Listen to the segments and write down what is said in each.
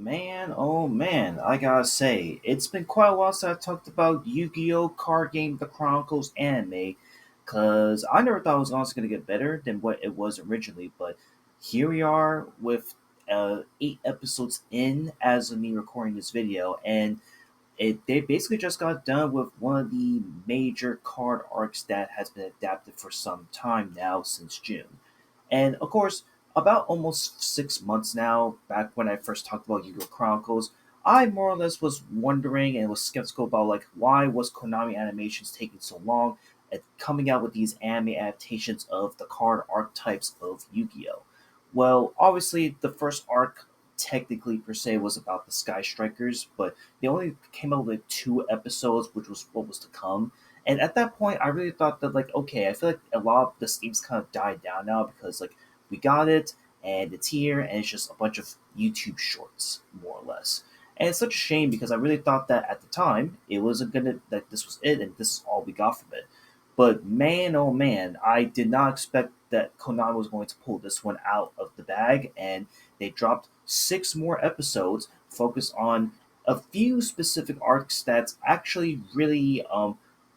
Man, oh man, I gotta say, it's been quite a while since I talked about Yu-Gi-Oh! Card Game The Chronicles anime, because I never thought it was honestly going to get better than what it was originally, but here we are with 8 episodes in as of me recording this video, and they basically just got done with one of the major card arcs that has been adapted for some time now since June. And of course, about almost 6 months now, back when I first talked about Yu-Gi-Oh! Chronicles, I more or less was wondering and was skeptical about like why was Konami Animations taking so long at coming out with these anime adaptations of the card archetypes of Yu-Gi-Oh! Well, obviously the first arc technically per se was about the Sky Strikers, but they only came out with 2 episodes, which was what was to come. And at that point, I really thought that like, okay, I feel like a lot of the themes kind of died down now because like we got it and it's here and it's just a bunch of YouTube shorts, more or less. And it's such a shame because I really thought that at the time it wasn't gonna that this was it and this is all we got from it. But man, oh man, I did not expect that Konami was going to pull this one out of the bag, and they dropped 6 more episodes focused on a few specific arcs that's actually really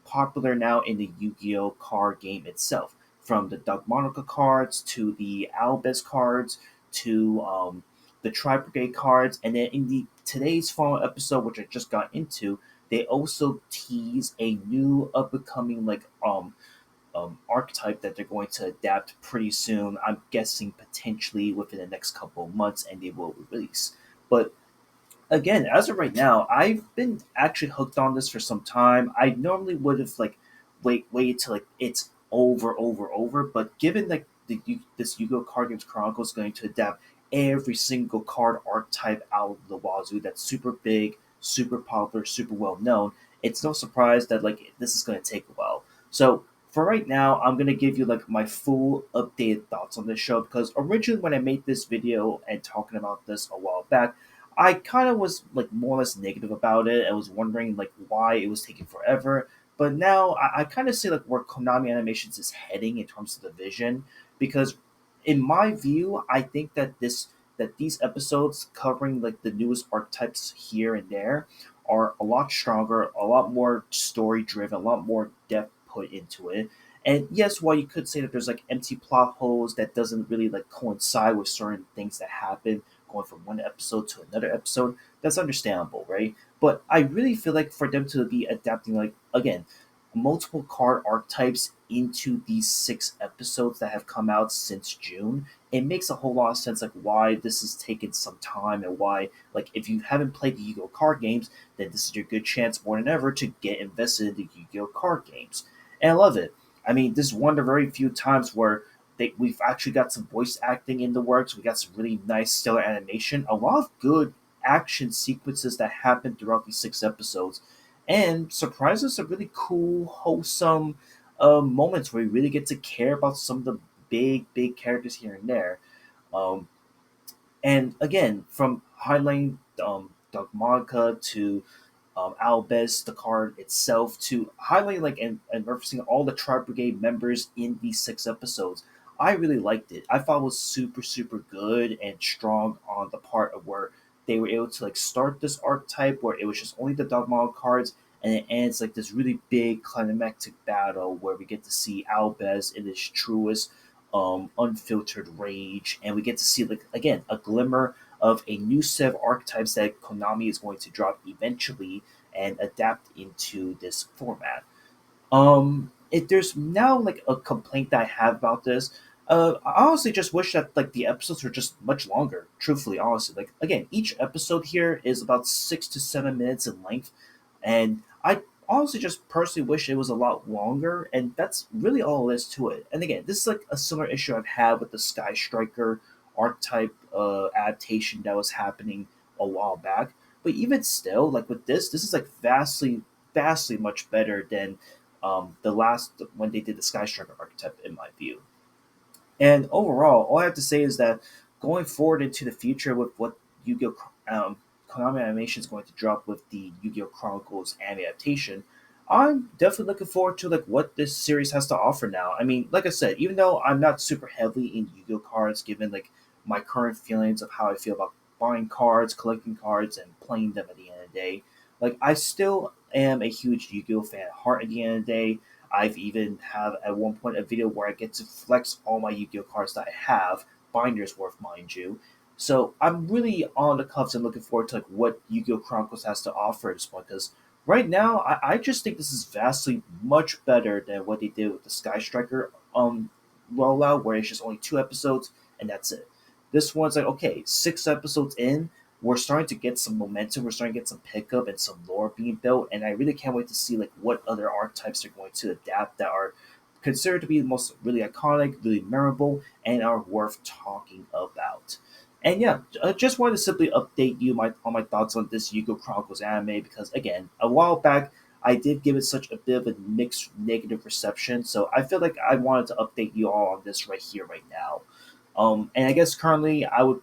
popular now in the Yu-Gi-Oh card game itself. From the Dogmatika cards to the Albaz cards to the Tri-Brigade cards, and then in the today's final episode, which I just got into, they also tease a new up and coming archetype that they're going to adapt pretty soon. I'm guessing potentially within the next couple of months, and they will release. But again, as of right now, I've been actually hooked on this for some time. I normally would have like waited till like it's over, but given like this Yu-Gi-Oh! Card Games Chronicles is going to adapt every single card archetype out of the wazoo that's super big, super popular, super well known, it's no surprise that like this is going to take a while. So for right now, I'm gonna give you like my full updated thoughts on this show because originally when I made this video and talking about this a while back, I kind of was like more or less negative about it. I was wondering like why it was taking forever. But now I kind of see like where Konami Animations is heading in terms of the vision, because in my view, I think that these episodes covering like the newest archetypes here and there are a lot stronger, a lot more story driven, a lot more depth put into it. And yes, while you could say that there's like empty plot holes that doesn't really like coincide with certain things that happen going from one episode to another episode, that's understandable, right? But I really feel like for them to be adapting, like, again, multiple card archetypes into these 6 episodes that have come out since June, it makes a whole lot of sense, like, why this has taken some time and why, like, if you haven't played the Yu Gi Oh! Card games, then this is your good chance more than ever to get invested in the Yu Gi Oh! Card games. And I love it. I mean, this is one of the very few times where we've actually got some voice acting in the works. We got some really nice, stellar animation, a lot of good action sequences that happen throughout these 6 episodes, and surprises some really cool, wholesome moments where you really get to care about some of the big characters here and there. Um, and again, from highlighting Dogmatika to Albez, the card itself, to highlighting like and referencing all the Tri-Brigade members in these 6 episodes. I really liked it. I thought it was super good and strong on the part of where they were able to like start this archetype where it was just only the Dogma cards, and it ends like this really big climactic battle where we get to see Albez in his truest unfiltered rage, and we get to see like again a glimmer of a new set of archetypes that Konami is going to drop eventually and adapt into this format. If there's now like a complaint that I have about this, I honestly just wish that like the episodes were just much longer. Truthfully, honestly, like again, each episode here is about 6 to 7 minutes in length, and I honestly just personally wish it was a lot longer. And that's really all there is to it. And again, this is like a similar issue I've had with the Sky Striker archetype adaptation that was happening a while back. But even still, like with this is like vastly much better than the last when they did the Sky Striker archetype, in my view. And overall, all I have to say is that going forward into the future with what Yu-Gi-Oh! Konami Animation is going to drop with the Yu-Gi-Oh! Chronicles anime adaptation, I'm definitely looking forward to like what this series has to offer now. I mean, like I said, even though I'm not super heavily in Yu-Gi-Oh! Cards, given like my current feelings of how I feel about buying cards, collecting cards, and playing them at the end of the day. Like I still am a huge Yu-Gi-Oh fan at heart. At the end of the day, I've even have at one point a video where I get to flex all my Yu-Gi-Oh cards that I have, binders worth, mind you. So I'm really on the cuffs and looking forward to like what Yu-Gi-Oh Chronicles has to offer at this point because right now I just think this is vastly much better than what they did with the Sky Striker rollout, where it's just only 2 episodes and that's it. This one's like okay, 6 episodes in, we're starting to get some momentum, we're starting to get some pickup and some lore being built, and I really can't wait to see like what other archetypes they're going to adapt that are considered to be the most really iconic, really memorable, and are worth talking about. And yeah, I just wanted to simply update you on my thoughts on this Yu-Gi-Oh! Chronicles anime because again, a while back I did give it such a bit of a mixed negative reception, so I feel like I wanted to update you all on this right here, right now. And I guess currently I would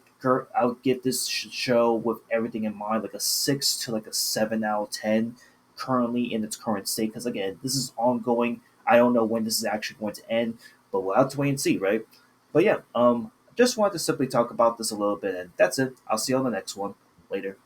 give this show with everything in mind like a 6 to like a 7 out of 10 currently in its current state because again this is ongoing. I don't know when this is actually going to end, but we'll have to wait and see, right? But yeah, just wanted to simply talk about this a little bit, and that's it. I'll see you on the next one later.